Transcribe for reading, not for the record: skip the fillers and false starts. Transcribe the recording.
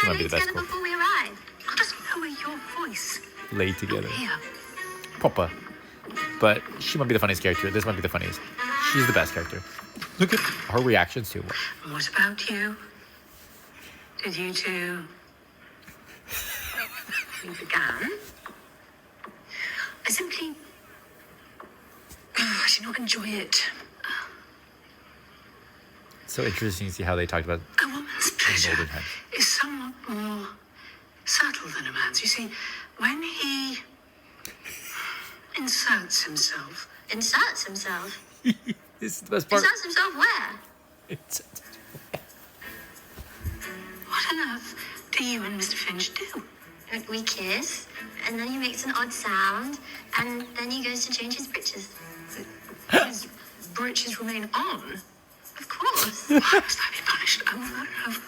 She might be the best cook. Before we arrive. I'll just lower your voice. Lay together. Here. Papa. But she might be the funniest character. This might be the funniest. She's the best character. Look at her reactions to it. What about you? Did you two... You began? I simply... I did not enjoy it. So interesting to see how they talked about A woman's pleasure olden times. is somewhat more subtle than a man's. You see, when he inserts himself... Inserts himself? This is the best part. Inserts himself where? It's... What on earth do you and Mr. Finch do? We kiss, and then he makes an odd sound, and then he goes to change his breeches. His breeches remain on. Of course. Why must I be punished over and over?